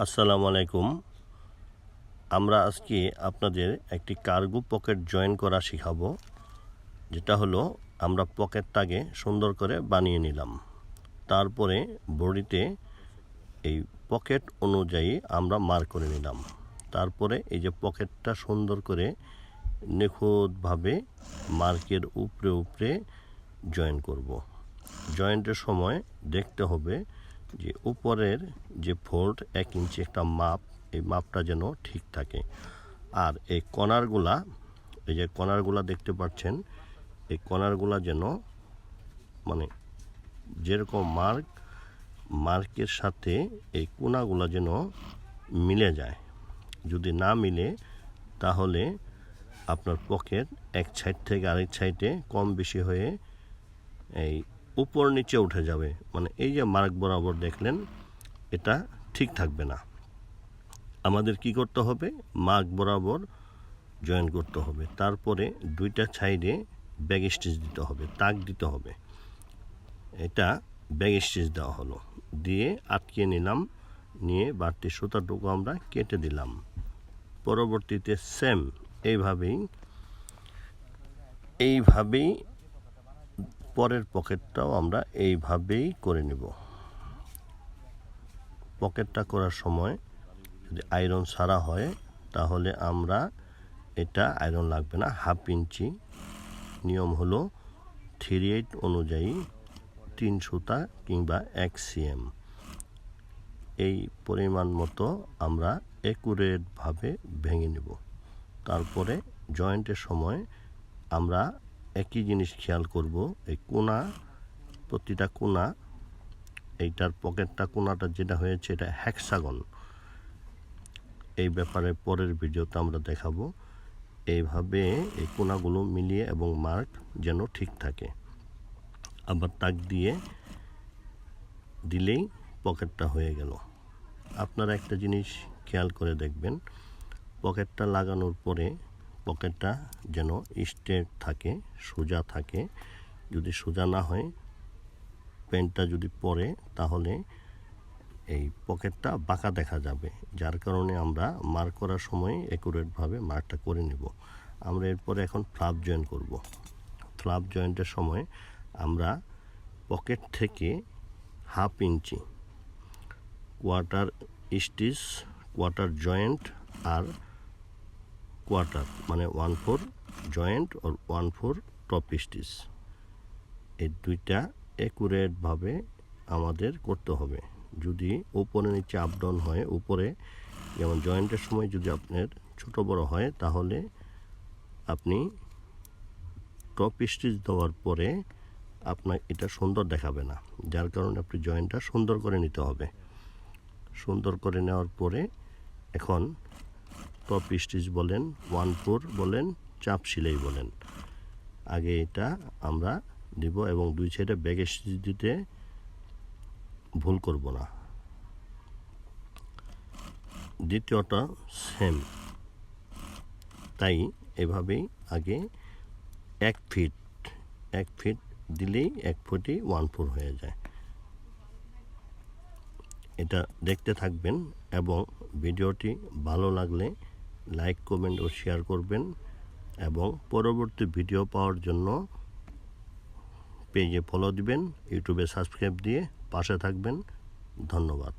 আসসালামু আলাইকুম। আমরা আজকে আপনাদের একটি কার্গো পকেট জয়েন করা শেখাবো। যেটা হলো আমরা পকেটটাকে সুন্দর করে বানিয়ে নিলাম, তারপরে বডিতে এই পকেট অনুযায়ী আমরা মার্ক করে নিলাম। তারপরে এই যে পকেটটা সুন্দর করে নিখুঁতভাবে মার্কের উপরে জয়েন করব। জয়েন্টের সময় দেখতে হবে যে উপরের যে ফোল্ড 1 ইঞ্চি একটা মাপ, এই মাপটা যেন ঠিক থাকে। আর এই কর্নারগুলা, এই যে কর্নারগুলা দেখতে পাচ্ছেন, এই কর্নারগুলা যেন মানে যেরকম মার্কের সাথে এই কোনাগুলা যেন মিলে যায়। যদি না মিলে তাহলে আপনার পকেট এক সাইড থেকে আরেক সাইডে কম বেশি হয়ে এই উপর নিচে উঠে যাবে। মানে এই যে মার্ক বরাবর দেখলেন, এটা ঠিক থাকবে না। আমাদের কি করতে হবে? মার্ক বরাবর জয়েন করতে হবে। তারপরে দুইটা সাইডে ব্যাক স্টিচ দিতে হবে, তাক দিতে হবে। এটা ব্যাক স্টিচ দেওয়া হলো, দিয়ে আটকে নিলাম। নিয়ে বাড়তি সুতাটুকু আমরা কেটে দিলাম। পরবর্তীতে সেম এইভাবেই পরের পকেটটাও আমরা এইভাবেই করে নেব। পকেটটা করার সময় যদি আয়রন ছাড়া হয় তাহলে আমরা এটা আয়রন লাগবে না। 1/2 ইঞ্চি নিয়ম হলো 3/8 অনুযায়ী 3 সুতা কিংবা 1 cm এই পরিমাণ মতো আমরা একুরেটভাবে ভেঙে নেব। তারপরে জয়েন্টের সময় আমরা একই জিনিস খেয়াল করব, এই কোনা, প্রতিটা কোনা, এইটার পকেটটা কোনাটা যেটা হয়েছে এটা হেক্সাগন। এই ব্যাপারে পরের ভিডিওতে আমরা দেখাবো। এইভাবে এই কোনাগুলো মিলিয়ে এবং মার্ক যেন ঠিক থাকে। আবার তাক দিয়ে দিলেই পকেটটা হয়ে গেল। আপনারা একটা জিনিস খেয়াল করে দেখবেন, পকেটটা লাগানোর পরে পকেটটা যেন স্ট্রেট থাকে, সোজা থাকে। যদি সোজা না হয়, প্যান্টটা যদি পরে, তাহলে এই পকেটটা বাঁকা দেখা যাবে। যার কারণে আমরা মার্ক করার সময় একুরেটভাবে মার্কটা করে নেব। আমরা এরপরে এখন ফ্লাপ জয়েন করব। ফ্লাপ জয়েন্টের সময় আমরা পকেট থেকে 1/2 ইঞ্চি কোয়ার্টার স্টিচ, কোয়ার্টার জয়েন্ট আর কোয়ার্টার মানে 1/4 জয়েন্ট আর 1/4 টপ স্টিচ, এই দুইটা একুরেটভাবে আমাদের করতে হবে। যদি উপরে নিচে আপ ডাউন হয়, উপরে যেমন জয়েন্টের সময় যদি আপনার ছোট বড় হয়, তাহলে আপনি টপ স্টিচ দেওয়ার পরে আপনার এটা সুন্দর দেখাবে না। যার কারণে আপনি জয়েন্টটা সুন্দর করে নিতে হবে। সুন্দর করে নেওয়ার পরে এখন টপ স্টিচ বলেন, 1/4 বলেন, চাপ সেলাই বলেন, আগে এটা আমরা দিব এবং দুই সাইডে ব্যাক স্টিচ দিতে ভুল করব না। দ্বিতীয়টা সেম, তাই এভাবেই আগে 1 ফিট দিলেই 1 ফুটই 1/4 হয়ে যায়। এটা দেখতে থাকবেন এবং ভিডিওটি ভালো লাগলে লাইক, কমেন্ট ও শেয়ার করবেন এবং পরবর্তী ভিডিও পাওয়ার জন্য পেজে ফলো দিবেন, ইউটিউবে সাবস্ক্রাইব দিয়ে পাশে থাকবেন। ধন্যবাদ।